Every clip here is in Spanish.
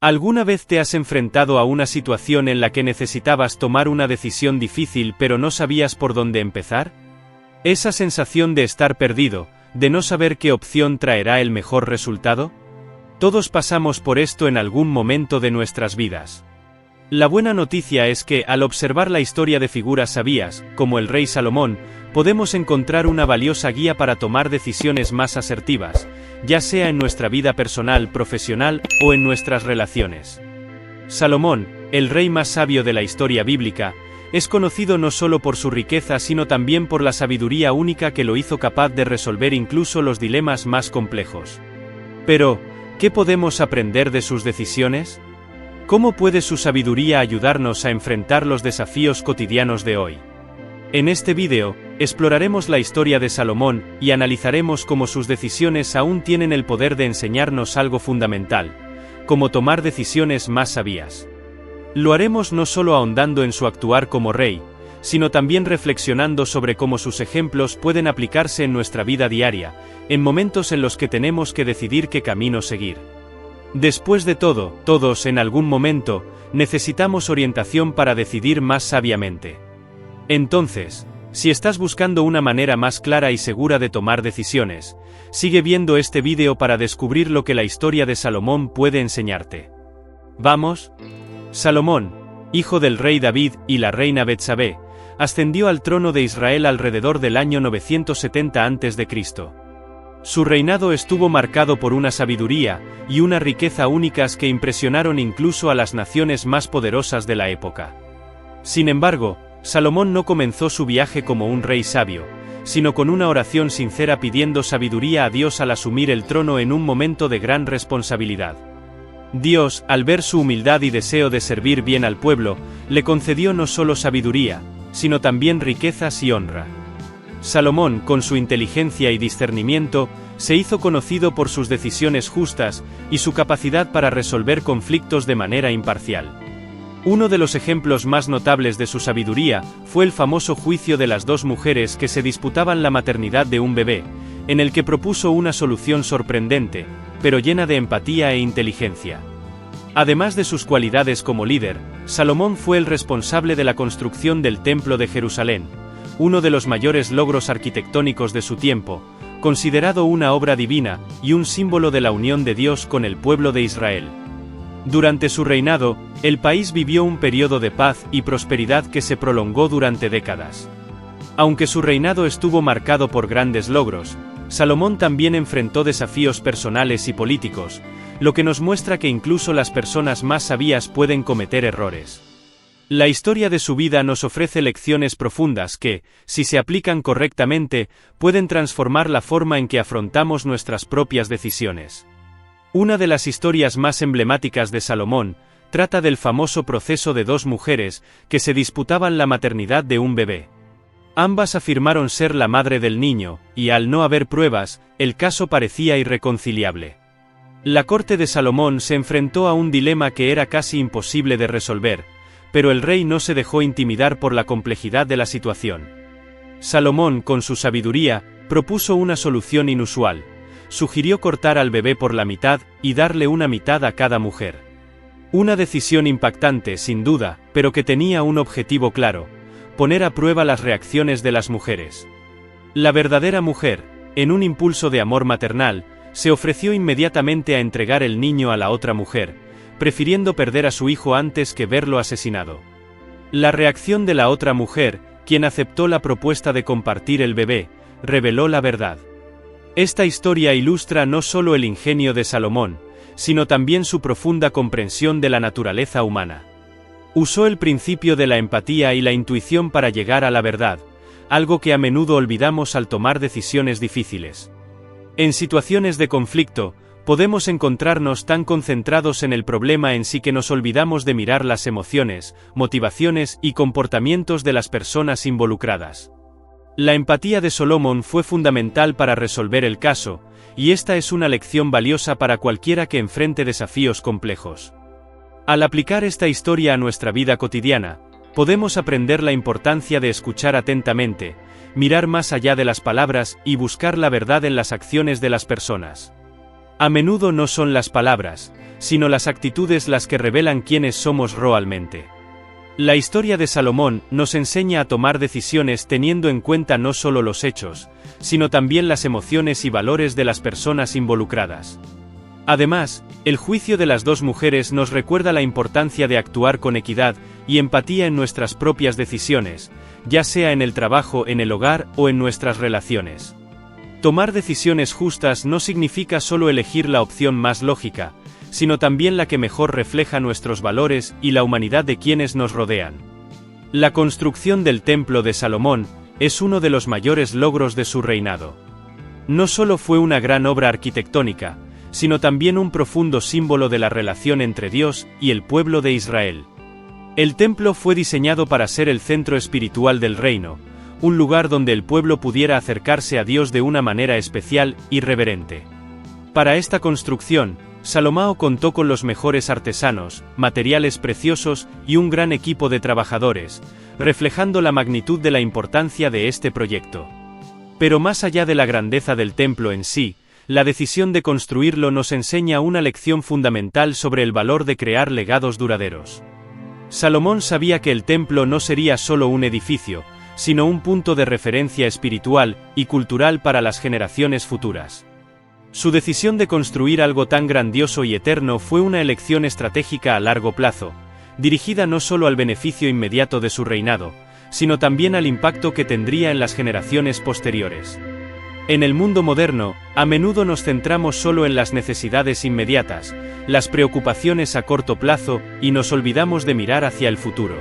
¿Alguna vez te has enfrentado a una situación en la que necesitabas tomar una decisión difícil pero no sabías por dónde empezar? ¿Esa sensación de estar perdido, de no saber qué opción traerá el mejor resultado? Todos pasamos por esto en algún momento de nuestras vidas. La buena noticia es que, al observar la historia de figuras sabias, como el rey Salomón, podemos encontrar una valiosa guía para tomar decisiones más asertivas, ya sea en nuestra vida personal, profesional o en nuestras relaciones. Salomón, el rey más sabio de la historia bíblica, es conocido no solo por su riqueza sino también por la sabiduría única que lo hizo capaz de resolver incluso los dilemas más complejos. Pero, ¿qué podemos aprender de sus decisiones? ¿Cómo puede su sabiduría ayudarnos a enfrentar los desafíos cotidianos de hoy? En este vídeo, exploraremos la historia de Salomón y analizaremos cómo sus decisiones aún tienen el poder de enseñarnos algo fundamental, cómo tomar decisiones más sabias. Lo haremos no solo ahondando en su actuar como rey, sino también reflexionando sobre cómo sus ejemplos pueden aplicarse en nuestra vida diaria, en momentos en los que tenemos que decidir qué camino seguir. Después de todo, todos en algún momento, necesitamos orientación para decidir más sabiamente. Entonces, si estás buscando una manera más clara y segura de tomar decisiones, sigue viendo este vídeo para descubrir lo que la historia de Salomón puede enseñarte. ¿Vamos? Salomón, hijo del rey David y la reina Betsabé, ascendió al trono de Israel alrededor del año 970 a.C. Su reinado estuvo marcado por una sabiduría y una riqueza únicas que impresionaron incluso a las naciones más poderosas de la época. Sin embargo, Salomón no comenzó su viaje como un rey sabio, sino con una oración sincera pidiendo sabiduría a Dios al asumir el trono en un momento de gran responsabilidad. Dios, al ver su humildad y deseo de servir bien al pueblo, le concedió no solo sabiduría, sino también riquezas y honra. Salomón, con su inteligencia y discernimiento, se hizo conocido por sus decisiones justas y su capacidad para resolver conflictos de manera imparcial. Uno de los ejemplos más notables de su sabiduría fue el famoso juicio de las dos mujeres que se disputaban la maternidad de un bebé, en el que propuso una solución sorprendente, pero llena de empatía e inteligencia. Además de sus cualidades como líder, Salomón fue el responsable de la construcción del Templo de Jerusalén, uno de los mayores logros arquitectónicos de su tiempo, considerado una obra divina y un símbolo de la unión de Dios con el pueblo de Israel. Durante su reinado, el país vivió un periodo de paz y prosperidad que se prolongó durante décadas. Aunque su reinado estuvo marcado por grandes logros, Salomón también enfrentó desafíos personales y políticos, lo que nos muestra que incluso las personas más sabias pueden cometer errores. La historia de su vida nos ofrece lecciones profundas que, si se aplican correctamente, pueden transformar la forma en que afrontamos nuestras propias decisiones. Una de las historias más emblemáticas de Salomón trata del famoso proceso de dos mujeres que se disputaban la maternidad de un bebé. Ambas afirmaron ser la madre del niño, y al no haber pruebas, el caso parecía irreconciliable. La corte de Salomón se enfrentó a un dilema que era casi imposible de resolver, pero el rey no se dejó intimidar por la complejidad de la situación. Salomón, con su sabiduría, propuso una solución inusual. Sugirió cortar al bebé por la mitad y darle una mitad a cada mujer. Una decisión impactante, sin duda, pero que tenía un objetivo claro: poner a prueba las reacciones de las mujeres. La verdadera mujer, en un impulso de amor maternal, se ofreció inmediatamente a entregar el niño a la otra mujer, prefiriendo perder a su hijo antes que verlo asesinado. La reacción de la otra mujer, quien aceptó la propuesta de compartir el bebé, reveló la verdad. Esta historia ilustra no solo el ingenio de Salomón, sino también su profunda comprensión de la naturaleza humana. Usó el principio de la empatía y la intuición para llegar a la verdad, algo que a menudo olvidamos al tomar decisiones difíciles. En situaciones de conflicto, podemos encontrarnos tan concentrados en el problema en sí que nos olvidamos de mirar las emociones, motivaciones y comportamientos de las personas involucradas. La empatía de Salomón fue fundamental para resolver el caso, y esta es una lección valiosa para cualquiera que enfrente desafíos complejos. Al aplicar esta historia a nuestra vida cotidiana, podemos aprender la importancia de escuchar atentamente, mirar más allá de las palabras y buscar la verdad en las acciones de las personas. A menudo no son las palabras, sino las actitudes las que revelan quiénes somos realmente. La historia de Salomón nos enseña a tomar decisiones teniendo en cuenta no solo los hechos, sino también las emociones y valores de las personas involucradas. Además, el juicio de las dos mujeres nos recuerda la importancia de actuar con equidad y empatía en nuestras propias decisiones, ya sea en el trabajo, en el hogar o en nuestras relaciones. Tomar decisiones justas no significa solo elegir la opción más lógica, sino también la que mejor refleja nuestros valores y la humanidad de quienes nos rodean. La construcción del Templo de Salomón es uno de los mayores logros de su reinado. No solo fue una gran obra arquitectónica, sino también un profundo símbolo de la relación entre Dios y el pueblo de Israel. El templo fue diseñado para ser el centro espiritual del reino, un lugar donde el pueblo pudiera acercarse a Dios de una manera especial y reverente. Para esta construcción, Salomón contó con los mejores artesanos, materiales preciosos y un gran equipo de trabajadores, reflejando la magnitud de la importancia de este proyecto. Pero más allá de la grandeza del templo en sí, la decisión de construirlo nos enseña una lección fundamental sobre el valor de crear legados duraderos. Salomón sabía que el templo no sería solo un edificio, sino un punto de referencia espiritual y cultural para las generaciones futuras. Su decisión de construir algo tan grandioso y eterno fue una elección estratégica a largo plazo, dirigida no solo al beneficio inmediato de su reinado, sino también al impacto que tendría en las generaciones posteriores. En el mundo moderno, a menudo nos centramos solo en las necesidades inmediatas, las preocupaciones a corto plazo, y nos olvidamos de mirar hacia el futuro.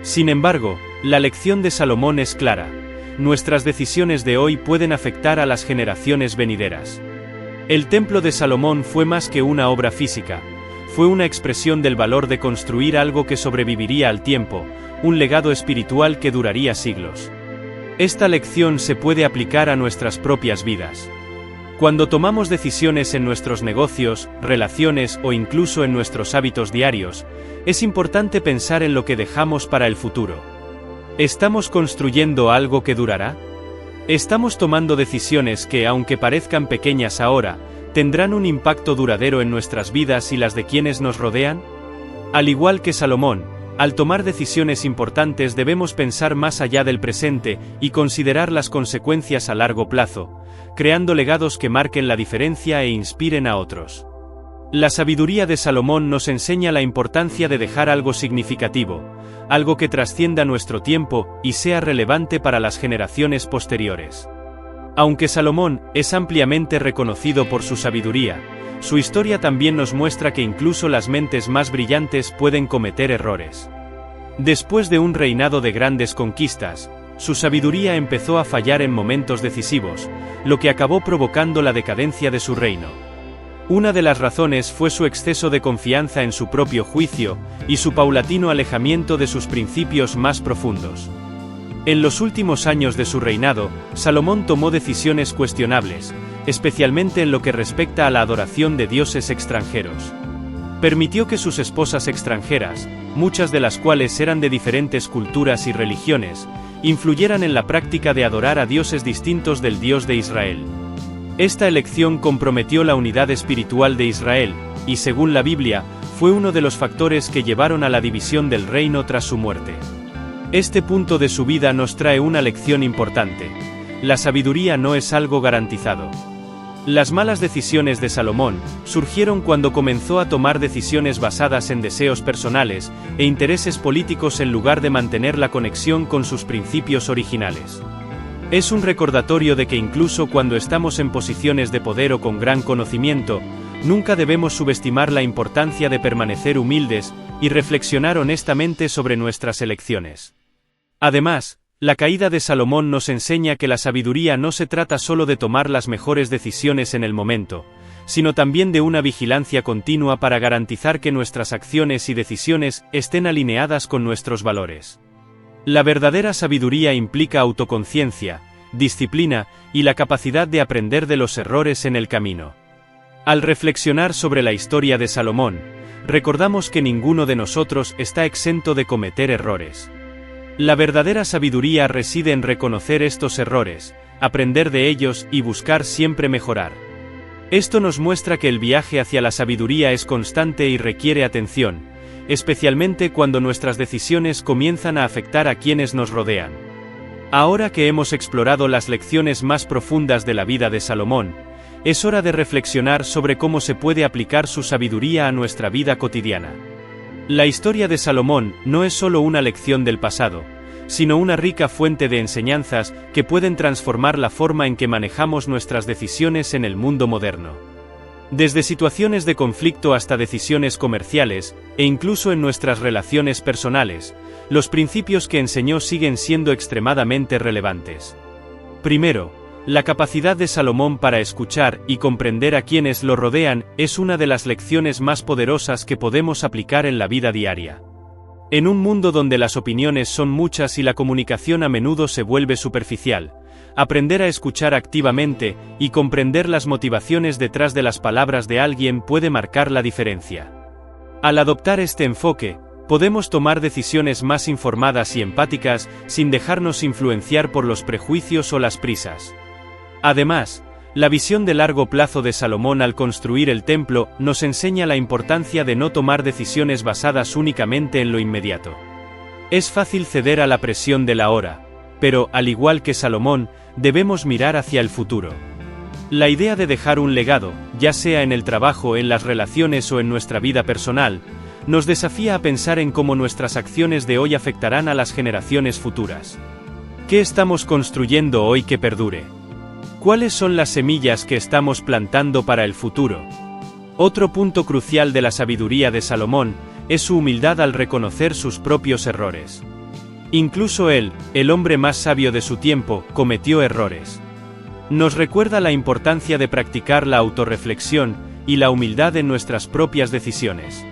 Sin embargo, la lección de Salomón es clara: nuestras decisiones de hoy pueden afectar a las generaciones venideras. El Templo de Salomón fue más que una obra física, fue una expresión del valor de construir algo que sobreviviría al tiempo, un legado espiritual que duraría siglos. Esta lección se puede aplicar a nuestras propias vidas. Cuando tomamos decisiones en nuestros negocios, relaciones o incluso en nuestros hábitos diarios, es importante pensar en lo que dejamos para el futuro. ¿Estamos construyendo algo que durará? ¿Estamos tomando decisiones que, aunque parezcan pequeñas ahora, tendrán un impacto duradero en nuestras vidas y las de quienes nos rodean? Al igual que Salomón, al tomar decisiones importantes debemos pensar más allá del presente y considerar las consecuencias a largo plazo, creando legados que marquen la diferencia e inspiren a otros. La sabiduría de Salomón nos enseña la importancia de dejar algo significativo, algo que trascienda nuestro tiempo y sea relevante para las generaciones posteriores. Aunque Salomón es ampliamente reconocido por su sabiduría, su historia también nos muestra que incluso las mentes más brillantes pueden cometer errores. Después de un reinado de grandes conquistas, su sabiduría empezó a fallar en momentos decisivos, lo que acabó provocando la decadencia de su reino. Una de las razones fue su exceso de confianza en su propio juicio y su paulatino alejamiento de sus principios más profundos. En los últimos años de su reinado, Salomón tomó decisiones cuestionables, especialmente en lo que respecta a la adoración de dioses extranjeros. Permitió que sus esposas extranjeras, muchas de las cuales eran de diferentes culturas y religiones, influyeran en la práctica de adorar a dioses distintos del Dios de Israel. Esta elección comprometió la unidad espiritual de Israel, y según la Biblia, fue uno de los factores que llevaron a la división del reino tras su muerte. Este punto de su vida nos trae una lección importante: la sabiduría no es algo garantizado. Las malas decisiones de Salomón surgieron cuando comenzó a tomar decisiones basadas en deseos personales e intereses políticos en lugar de mantener la conexión con sus principios originales. Es un recordatorio de que incluso cuando estamos en posiciones de poder o con gran conocimiento, nunca debemos subestimar la importancia de permanecer humildes y reflexionar honestamente sobre nuestras elecciones. Además, la caída de Salomón nos enseña que la sabiduría no se trata solo de tomar las mejores decisiones en el momento, sino también de una vigilancia continua para garantizar que nuestras acciones y decisiones estén alineadas con nuestros valores. La verdadera sabiduría implica autoconciencia, disciplina y la capacidad de aprender de los errores en el camino. Al reflexionar sobre la historia de Salomón, recordamos que ninguno de nosotros está exento de cometer errores. La verdadera sabiduría reside en reconocer estos errores, aprender de ellos y buscar siempre mejorar. Esto nos muestra que el viaje hacia la sabiduría es constante y requiere atención, especialmente cuando nuestras decisiones comienzan a afectar a quienes nos rodean. Ahora que hemos explorado las lecciones más profundas de la vida de Salomón, es hora de reflexionar sobre cómo se puede aplicar su sabiduría a nuestra vida cotidiana. La historia de Salomón no es solo una lección del pasado, sino una rica fuente de enseñanzas que pueden transformar la forma en que manejamos nuestras decisiones en el mundo moderno. Desde situaciones de conflicto hasta decisiones comerciales, e incluso en nuestras relaciones personales, los principios que enseñó siguen siendo extremadamente relevantes. Primero, la capacidad de Salomón para escuchar y comprender a quienes lo rodean es una de las lecciones más poderosas que podemos aplicar en la vida diaria. En un mundo donde las opiniones son muchas y la comunicación a menudo se vuelve superficial, aprender a escuchar activamente y comprender las motivaciones detrás de las palabras de alguien puede marcar la diferencia. Al adoptar este enfoque, podemos tomar decisiones más informadas y empáticas sin dejarnos influenciar por los prejuicios o las prisas. Además, la visión de largo plazo de Salomón al construir el templo nos enseña la importancia de no tomar decisiones basadas únicamente en lo inmediato. Es fácil ceder a la presión de la hora, pero, al igual que Salomón, debemos mirar hacia el futuro. La idea de dejar un legado, ya sea en el trabajo, en las relaciones o en nuestra vida personal, nos desafía a pensar en cómo nuestras acciones de hoy afectarán a las generaciones futuras. ¿Qué estamos construyendo hoy que perdure? ¿Cuáles son las semillas que estamos plantando para el futuro? Otro punto crucial de la sabiduría de Salomón es su humildad al reconocer sus propios errores. Incluso él, el hombre más sabio de su tiempo, cometió errores. Nos recuerda la importancia de practicar la autorreflexión y la humildad en nuestras propias decisiones.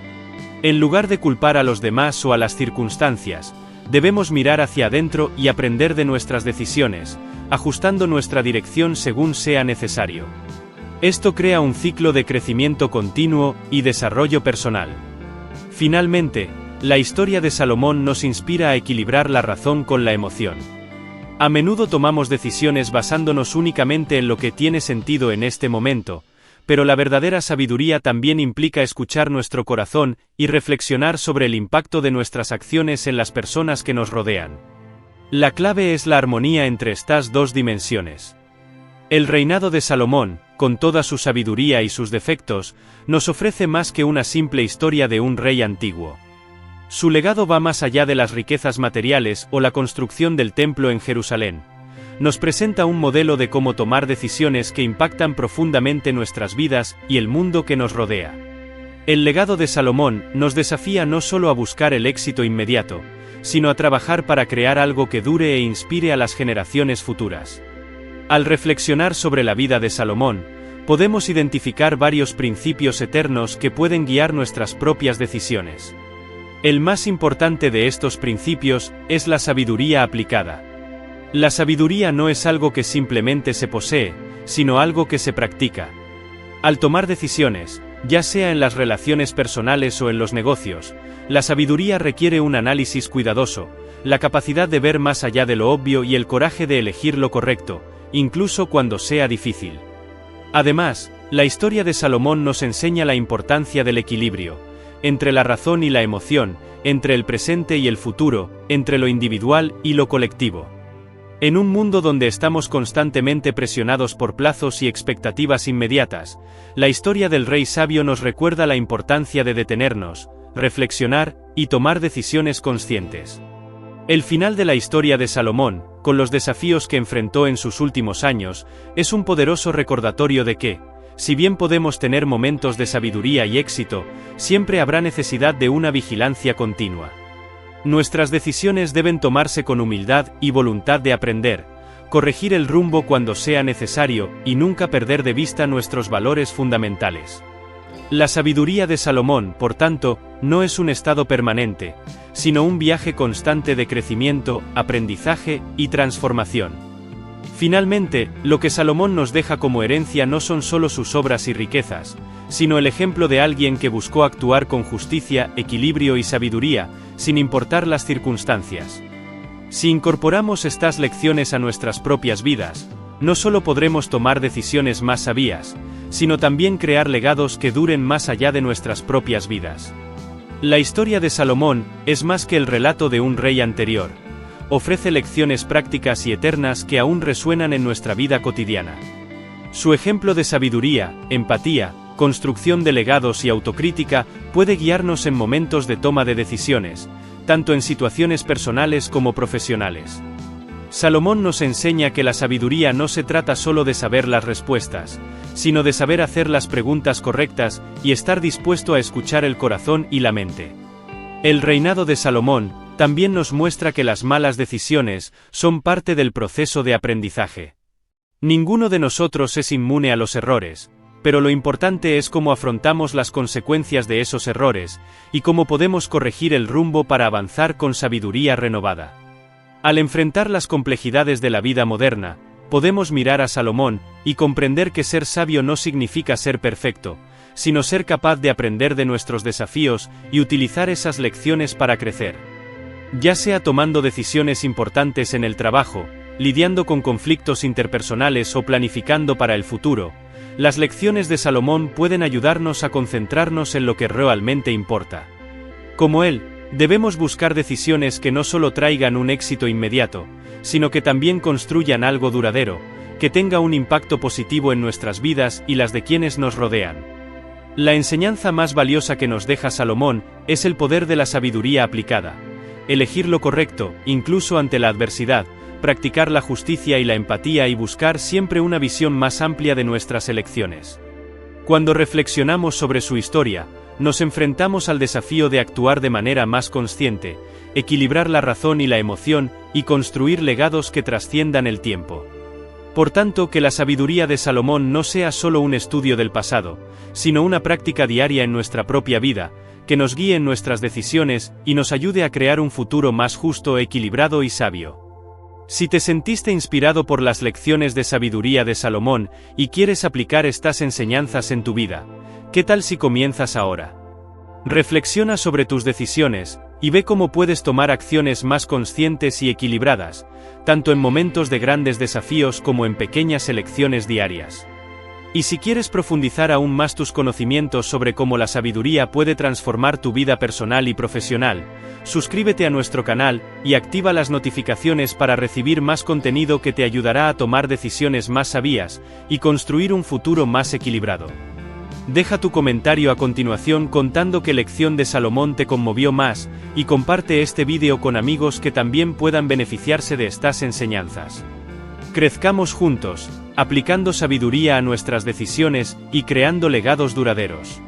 En lugar de culpar a los demás o a las circunstancias, debemos mirar hacia adentro y aprender de nuestras decisiones, ajustando nuestra dirección según sea necesario. Esto crea un ciclo de crecimiento continuo y desarrollo personal. Finalmente, la historia de Salomón nos inspira a equilibrar la razón con la emoción. A menudo tomamos decisiones basándonos únicamente en lo que tiene sentido en este momento, pero la verdadera sabiduría también implica escuchar nuestro corazón y reflexionar sobre el impacto de nuestras acciones en las personas que nos rodean. La clave es la armonía entre estas dos dimensiones. El reinado de Salomón, con toda su sabiduría y sus defectos, nos ofrece más que una simple historia de un rey antiguo. Su legado va más allá de las riquezas materiales o la construcción del templo en Jerusalén. Nos presenta un modelo de cómo tomar decisiones que impactan profundamente nuestras vidas y el mundo que nos rodea. El legado de Salomón nos desafía no solo a buscar el éxito inmediato, sino a trabajar para crear algo que dure e inspire a las generaciones futuras. Al reflexionar sobre la vida de Salomón, podemos identificar varios principios eternos que pueden guiar nuestras propias decisiones. El más importante de estos principios es la sabiduría aplicada. La sabiduría no es algo que simplemente se posee, sino algo que se practica. Al tomar decisiones, ya sea en las relaciones personales o en los negocios, la sabiduría requiere un análisis cuidadoso, la capacidad de ver más allá de lo obvio y el coraje de elegir lo correcto, incluso cuando sea difícil. Además, la historia de Salomón nos enseña la importancia del equilibrio, entre la razón y la emoción, entre el presente y el futuro, entre lo individual y lo colectivo. En un mundo donde estamos constantemente presionados por plazos y expectativas inmediatas, la historia del rey sabio nos recuerda la importancia de detenernos, reflexionar y tomar decisiones conscientes. El final de la historia de Salomón, con los desafíos que enfrentó en sus últimos años, es un poderoso recordatorio de que, si bien podemos tener momentos de sabiduría y éxito, siempre habrá necesidad de una vigilancia continua. Nuestras decisiones deben tomarse con humildad y voluntad de aprender, corregir el rumbo cuando sea necesario y nunca perder de vista nuestros valores fundamentales. La sabiduría de Salomón, por tanto, no es un estado permanente, sino un viaje constante de crecimiento, aprendizaje y transformación. Finalmente, lo que Salomón nos deja como herencia no son solo sus obras y riquezas, sino el ejemplo de alguien que buscó actuar con justicia, equilibrio y sabiduría, sin importar las circunstancias. Si incorporamos estas lecciones a nuestras propias vidas, no solo podremos tomar decisiones más sabias, sino también crear legados que duren más allá de nuestras propias vidas. La historia de Salomón es más que el relato de un rey anterior. Ofrece lecciones prácticas y eternas que aún resuenan en nuestra vida cotidiana. Su ejemplo de sabiduría, empatía, construcción de legados y autocrítica puede guiarnos en momentos de toma de decisiones, tanto en situaciones personales como profesionales. Salomón nos enseña que la sabiduría no se trata solo de saber las respuestas, sino de saber hacer las preguntas correctas y estar dispuesto a escuchar el corazón y la mente. El reinado de Salomón también nos muestra que las malas decisiones son parte del proceso de aprendizaje. Ninguno de nosotros es inmune a los errores, pero lo importante es cómo afrontamos las consecuencias de esos errores, y cómo podemos corregir el rumbo para avanzar con sabiduría renovada. Al enfrentar las complejidades de la vida moderna, podemos mirar a Salomón y comprender que ser sabio no significa ser perfecto, sino ser capaz de aprender de nuestros desafíos y utilizar esas lecciones para crecer. Ya sea tomando decisiones importantes en el trabajo, lidiando con conflictos interpersonales o planificando para el futuro, las lecciones de Salomón pueden ayudarnos a concentrarnos en lo que realmente importa. Como él, debemos buscar decisiones que no solo traigan un éxito inmediato, sino que también construyan algo duradero, que tenga un impacto positivo en nuestras vidas y las de quienes nos rodean. La enseñanza más valiosa que nos deja Salomón es el poder de la sabiduría aplicada. Elegir lo correcto, incluso ante la adversidad, practicar la justicia y la empatía y buscar siempre una visión más amplia de nuestras elecciones. Cuando reflexionamos sobre su historia, nos enfrentamos al desafío de actuar de manera más consciente, equilibrar la razón y la emoción, y construir legados que trasciendan el tiempo. Por tanto, que la sabiduría de Salomón no sea solo un estudio del pasado, sino una práctica diaria en nuestra propia vida, que nos guíe en nuestras decisiones y nos ayude a crear un futuro más justo, equilibrado y sabio. Si te sentiste inspirado por las lecciones de sabiduría de Salomón y quieres aplicar estas enseñanzas en tu vida, ¿qué tal si comienzas ahora? Reflexiona sobre tus decisiones y ve cómo puedes tomar acciones más conscientes y equilibradas, tanto en momentos de grandes desafíos como en pequeñas elecciones diarias. Y si quieres profundizar aún más tus conocimientos sobre cómo la sabiduría puede transformar tu vida personal y profesional, suscríbete a nuestro canal y activa las notificaciones para recibir más contenido que te ayudará a tomar decisiones más sabias y construir un futuro más equilibrado. Deja tu comentario a continuación contando qué lección de Salomón te conmovió más, y comparte este vídeo con amigos que también puedan beneficiarse de estas enseñanzas. Crezcamos juntos, aplicando sabiduría a nuestras decisiones y creando legados duraderos.